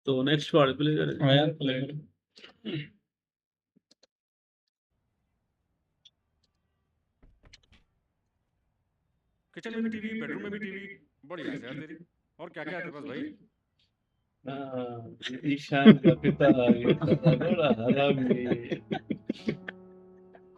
तो next part play करें। हाँ यार, प्ले करो। किचन में भी टीवी, बेडरूम में भी टीवी। बढ़िया है यार तेरी। और क्या क्या है तेरे पास भाई? ईशान का पिता ये था बड़ा हरामी।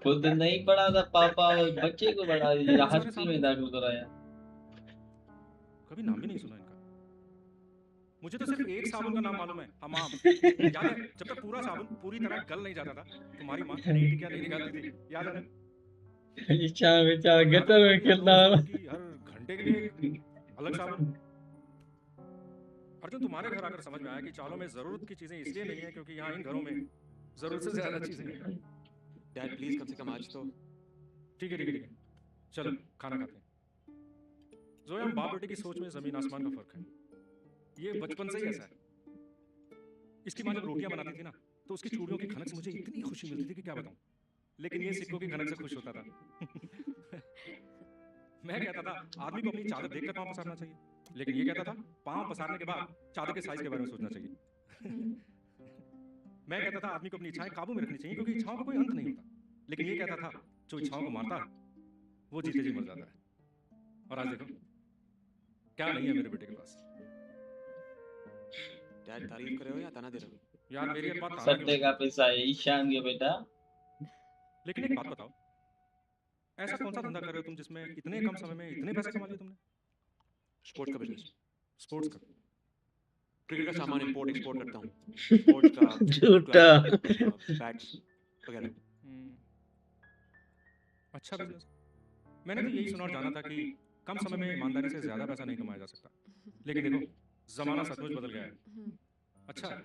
खुद नहीं पढ़ा था पापा, बच्चे को पढ़ा दिया, बहुत सारे हॉस्टल में साबुन, दाखिल कराया। कभी नाम भी नहीं सुना इनका। मुझे तो सिर्फ एक साबुन का नाम मालूम है, हमाम। याद है जब तक पूरा साबुन पूरी तरह गल नहीं जाता था, तुम्हारी माँ नई टिकिया नहीं निकालती थी, याद है ना? ईशान बेचारा और याद है गटर में तुम्हारी हर खेलता रोज है। धोने की, हर घंटे के लिए एक अलग साबुन। अर्जुन, तुम्हारे घर आकर समझ में आया कि चावलों में जरूरत की चीजें इसलिए नहीं है क्योंकि यहाँ इन घरों में जरूरत से ज्यादा चीजें हैं। डैड प्लीज कम से कम आज तो। ठीक है ठीक है ठीक है, चलो खाना खाते हैं। जोया, हम बाप बेटे की सोच में जमीन आसमान का फर्क है। ये बचपन से ही ऐसा है। इसकी माँ जब रोटियां बनाती थी ना, तो उसकी चूड़ियों की खनक से मुझे इतनी खुशी मिलती थी कि क्या बताऊं। लेकिन ये सिक्कों की खनक से खुश होता था। मैं कहता था आदमी को अपनी चादर देखकर पांव पसारना चाहिए, लेकिन ये कहता था पांव पसारने के बाद चादर के साइज के बारे में सोचना चाहिए। मैं कहता था आदमी को अपनी इच्छाएं काबू में रखनी चाहिए क्योंकि इच्छाओं का कोई अंत नहीं होता, लेकिन ये कहता था जो इच्छाओं को मारता है वो जीते जी मर जाता है। और आज देखो क्या नहीं है मेरे बेटे के पास। डैड तारीफ कर रहे हो या ताना दे रहे हो? यार मेरी एक बात ताना सट्टे क्यों? का पैसा है ईशान के बेटा। लेकिन एक बात बताओ, ऐसा कौन सा धंधा कर रहे हो तुम जिसमें इतने कम समय में इतने पैसे कमा लिए तुमने? स्पोर्ट्स का बिजनेस। स्पोर्ट्स का? क्रिकेट का सामान इंपोर्ट एक्सपोर्ट करता हूँ। स्पोर्ट्स का झूठा। बैट्स वगैरह। अच्छा बिजनेस। मैंने तो यही सुना और जाना था कि कम समय में ईमानदारी से ज्यादा पैसा नहीं कमाया जा सकता, लेकिन देखो जमाना सचमुच बदल गया है। अच्छा है,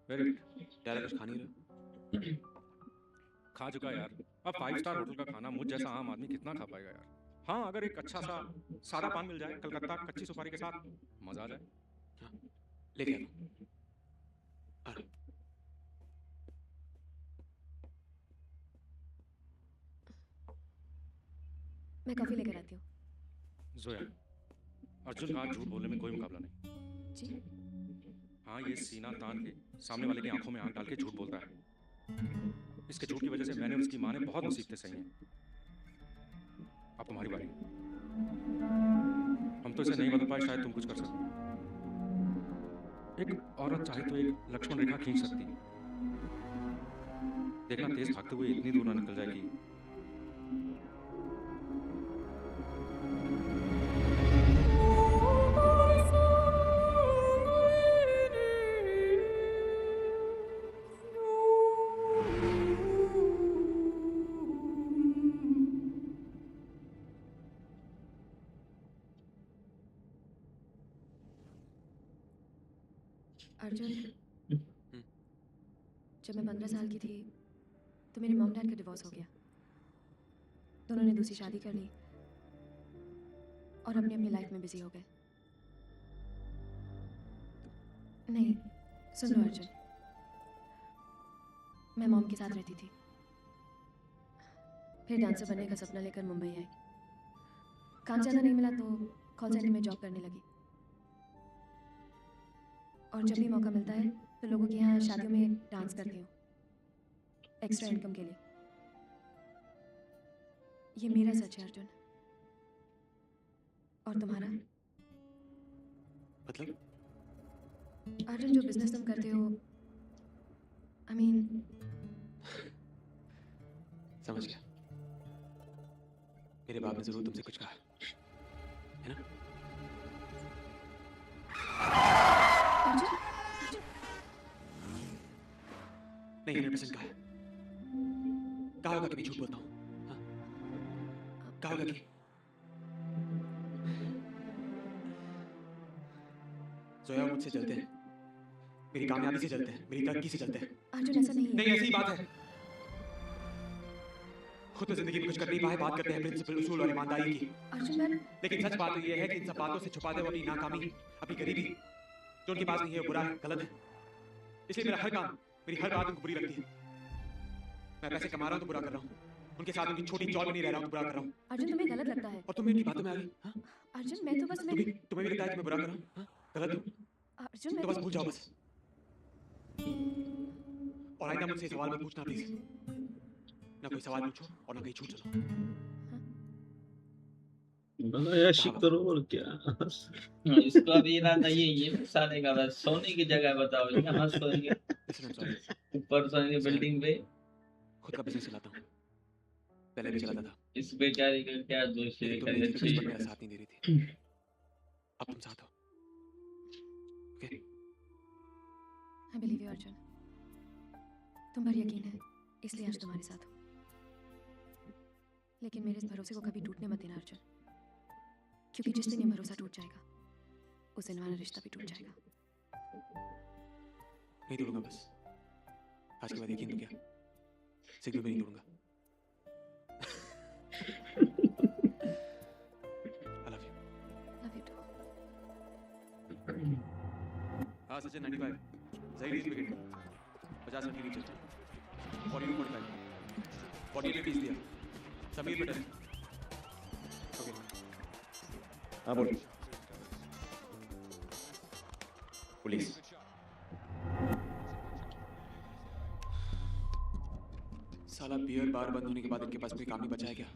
वेरी गुड। डैड कुछ खा नहीं रहे? खा चुका यार। अब 5 स्टार होटल का खाना मुझ जैसा आम आदमी कितना खा पाएगा यार। हाँ, अगर एक अच्छा सा सादा पान मिल जाए कलकत्ता कच्ची सुपारी के साथ, मजा आ जाए। लेके आ रहा हूं। मैं कॉफी लेकर आती हूँ। जोया, अर्जुन का झूठ बोलने में कोई मुकाबला नहीं। जी? हाँ, ये सीना तान के सामने वाले की आंखों में आंख डाल के झूठ बोलता है। इसके झूठ की वजह से मैंने और उसकी माँ ने बहुत मुसीबतें सही हैं। अब तुम्हारी बारी। हम तो इसे नहीं बदल पाए, शायद तुम कुछ कर सको। एक औरत चाहे तो एक लक्ष्मण रेखा खींच सकती है। देखना तेज भागते हुए इतनी दूर ना निकल जाए कि अर्जुन, जब मैं 15 साल की थी तो मेरे मॉम डैड का डिवोर्स हो गया। दोनों ने दूसरी शादी कर ली और अपनी अपनी लाइफ में बिजी हो गए। नहीं, सुन लो अर्जुन, मैं मॉम के साथ रहती थी, फिर डांसर बनने का सपना लेकर मुंबई आई। काम ज़्यादा नहीं मिला तो कॉल सेंटर में जॉब करने लगी, और जब भी मौका मिलता है तो लोगों के यहाँ शादियों में डांस करती हूँ एक्स्ट्रा इनकम के लिए। ये मेरा सच है अर्जुन। और तुम्हारा? मतलब? अर्जुन, जो बिजनेस तुम करते हो, आई मीन। समझ गया। मेरे बाप ने जरूर तुमसे कुछ कहा है ना? अर्जुन, नहीं, 100% कहा है। कहा होगा कि मैं झूठ बोलता हूँ। हाँ? कहा होगा कि जोया मुझसे जलते हैं, मेरी कामयाबी से जलते हैं, मेरी तरक्की से जलते हैं। अर्जुन ऐसा नहीं है। नहीं, ऐसी ही बात है। खुद तो जिंदगी में कुछ कर नहीं पाए, बात करते हैं प्रिंसिपल, उसूल और ईमानदारी की। अर्जुन मैं लेकिन सच बात तो ये है कि इन सब बातों से छुपाते हुए अपनी नाकामी, अपनी गरीबी जो उनके पास नहीं है, वो बुरा है, गलत है। इसलिए मेरा हर काम, मेरी हर बात उनको बुरी लगती है। मैं पैसे कमा रहा हूँ तो बुरा कर रहा हूँ, उनके साथ उनकी छोटी चौल में नहीं रह रहा हूँ तो बुरा कर रहा हूँ। अर्जुन, तुम्हें गलत लगता है। और तुम्हें इनकी बातों में आ गई? हाँ? अर्जुन मैं तो बस मैं तुम्हें भी लगता है कि मैं बुरा कर रहा हूँ? हाँ? गलत हूँ? अर्जुन तो मैं बस भूल जाओ बस। और आइंदा मुझसे सवाल मत पूछना प्लीज। ना कोई सवाल पूछो और ना कहीं झूठ चलो। बनायाशी कहाँ करो और क्या। इसका भी इरादा ये फंसाने का, बस सोने की जगह बताओ, यहाँ सोएंगे, लिसन, आई एम सॉरी। ऊपर सोएंगे बिल्डिंग पे। खुद का बिजनेस चलाता हूँ, पहले भी चलाता था, इस बेचारी का क्या दोष है, लेकिन तुम खैर नहीं थी तो अच्छी किस्मत मेरा साथ नहीं दे रही थी। अब तुम साथ हो। Okay? I believe you Arjun, तुम पर यकीन है इसलिए आज तुम्हारे साथ हूँ। लेकिन मेरे इस भरोसे को कभी टूटने मत देना अर्जुन, क्योंकि जिस दिन ये भरोसा टूट जाएगा उस दिन हमारा रिश्ता भी टूट जाएगा। नहीं तोड़ूंगा बस। आज के बाद यकीन तो क्या, सिग्नल भी नहीं तोड़ूंगा। I love you. Love you too. हाँ सचिन 95, सही रीच विकेट, 50 रन की रीच है, 42-45, 48 पे 30 दिया, समीर पटेल। ओके हाँ बोलो। पुलिस साला बियर बार बंद होने के बाद इनके पास कोई काम नहीं बचा है क्या?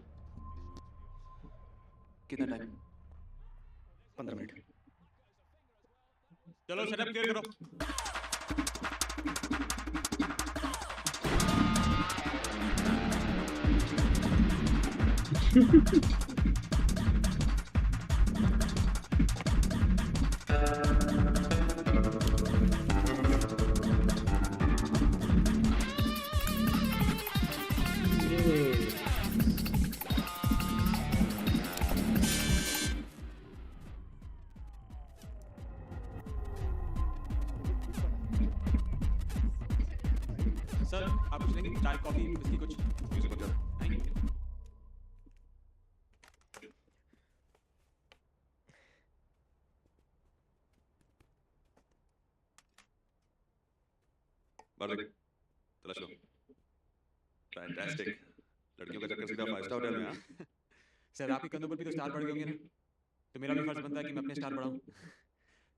कितना टाइम? 15 मिनट। चलो सेटअप क्लियर करो। सर आप कुछ लेंगे? चाय कॉफी विस्की कुछ? म्यूजिक बंद कर। नहीं? बाहर देख, तलाश लो। फैंटास्टिक। लड़कियों का चक्कर सीधा 5 स्टार होटल में। हाँ सर आपके कंधों पर भी तो स्टार बढ़ गए होंगे ना, तो मेरा भी फर्ज बनता है कि मैं अपने स्टार बढ़ाऊं।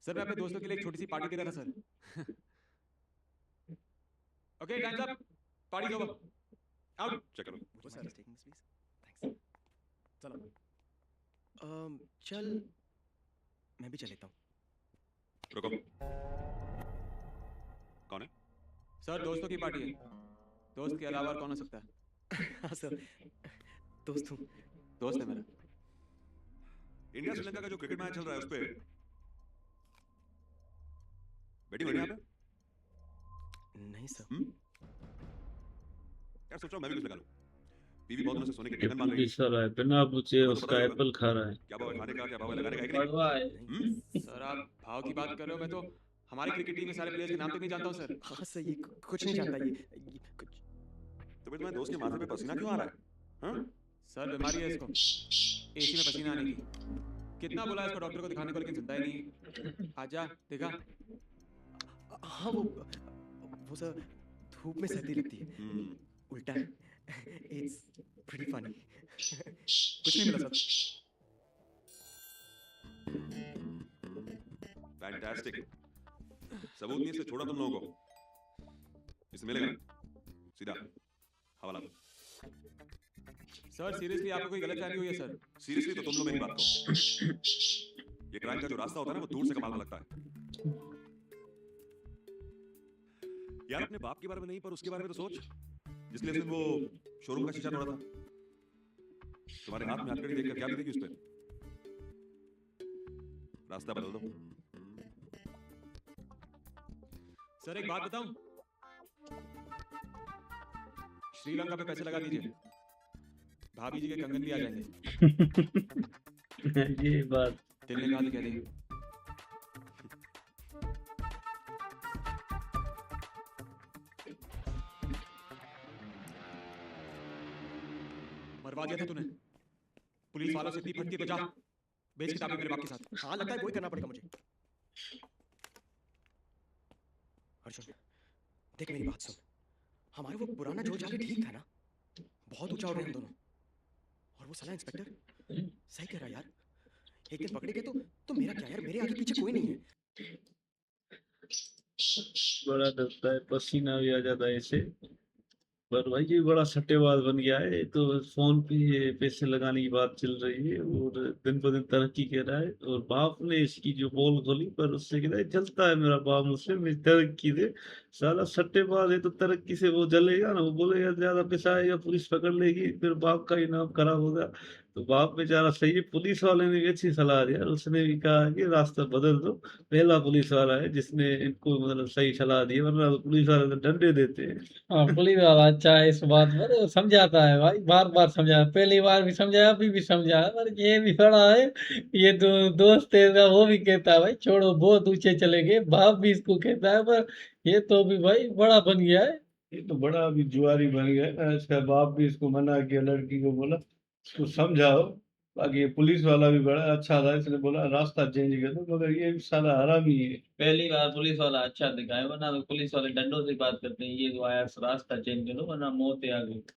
सर मैं अपने दोस्तों के लिए एक छोटी सी पार्टी दे रहा था sir. Okay times up, party over, out. Check करो। चलो चल मैं भी चल लेता हूँ। रुको। कौन है? सर दोस्तों की पार्टी है, दोस्त के अलावा और कौन हो सकता है? हाँ सर, दोस्त हूँ। दोस्त है मेरा। इंडिया श्रीलंका का जो क्रिकेट मैच चल रहा है उस पे बैटिंग होनी है यहाँ पे? नहीं सर। यार सोच रहा हूँ मैं भी कुछ लगा लूँ। बीवी बहुत दिनों से सोने के कंगन मांग रही है। पुलिस वाला है, बिना पूछे उसका एप्पल खा रहा है। क्या भाव है खाने का, क्या भाव है लगाने का, है कि नहीं? बढ़वा है। सर आप भाव की बात कर रहे हो, मैं तो हमारी क्रिकेट टीम में सारे प्लेयर्स के नाम तक नहीं जानता हूँ सर। हाँ सर, ये कुछ नहीं जानता ये कुछ। तो फिर तुम्हारे दोस्त के माथे पे पसीना क्यों आ रहा है? हाँ? सर बीमारी है इसको, एसी में पसीना आने की। कितना बोला इसको डॉक्टर को दिखाने को, लेकिन सुनता ही नहीं। आजा देखा। हाँ वो सर धूप में सर्दी लगती है, उल्टा है। It's pretty funny. कुछ नहीं मिला सर। फैंटास्टिक। सबूत नहीं, इससे छोड़ा तुम लोगों को। इसे मिलेगा ना? सीधा हवाला दो। सर सीरियसली आपको कोई गलतफहमी हुई है सर? सीरियसली तो तुम लोग मेरी बात करो। ये क्राइम का जो रास्ता होता है ना वो दूर से कमाल का लगता है। यार अपने बाप के बारे में नहीं पर उसके बारे में तो सोच, जिसने उस दिन वो शोरूम का शीशा तोड़ा था। तुम्हारे हाथ में हथकड़ी देखकर क्या बीतेगी उस पे? रास्ता बदल दो। सर एक बात बताऊं, श्रीलंका पे पैसे लगा दीजिए, भाभी जी के कंगन भी आ जाएंगे। ये बात दिल ने कहा तो कह देंगे। मरवा दिया था तूने, पुलिस वालों से इतनी फटती तो जा बेच किताबें मेरे बाप के साथ। हाँ लगता है वही करना पड़ेगा मुझे। अर्जुन देख मेरी बात सुन, हमारे वो पुराना जोश आगे ठीक था ना, बहुत ऊंचा उड़ रहे हम दोनों। और वो साला इंस्पेक्टर सही कह रहा यार, एक दिन पकड़े गए तो मेरा क्या यार, मेरे आगे पीछे कोई नहीं है। बड़ा डरता है, पसीना भी आ जाता है ऐसे। पर भाई ये बड़ा सट्टेबाज बन गया है, तो फोन पे ये पैसे लगाने की बात चल रही है और दिन ब दिन तरक्की कर रहा है। और बाप ने इसकी जो पोल खोली, पर उससे कहता है जलता है मेरा बाप मुझसे, मेरी तरक्की दे। साला सट्टेबाज है तो तरक्की से वो जलेगा ना, वो बोलेगा ज्यादा पैसा आएगा, पुलिस पकड़ लेगी, फिर बाप का ही नाम खराब होगा। तो बाप बेचारा सही है, पुलिस वाले ने भी अच्छी सलाह दिया, उसने भी कहा कि रास्ता बदल दो। पहला पुलिस वाला है जिसने इनको मतलब सही सलाह दी, वरना तो पुलिस वाले तो डंडे देते हैं। हाँ, पुलिस वाला अच्छा है इस बात पर, वो समझाता है भाई, बार बार समझाया, पहली बार भी समझाया, अभी भी समझाया, पर ये भी बड़ा है। ये दोस्त है इसका, वो भी कहता है भाई छोड़ो बहुत ऊंचे चले गए, बाप भी इसको कहता है, पर ये तो भी भाई बड़ा बन गया है। ये तो बड़ा अभी जुआरी बन गया है। इसका बाप भी इसको मना किया, लड़की को बोला इसको समझाओ। बाकी ये पुलिस वाला भी बड़ा अच्छा था, इसने बोला रास्ता चेंज कर दो, मगर ये भी साला हरामी है। पहली बार पुलिस वाला अच्छा दिखा है, वरना तो पुलिस वाले डंडों से बात करते हैं, ये जो आया रास्ता चेंज करो वरना मौत है आगे।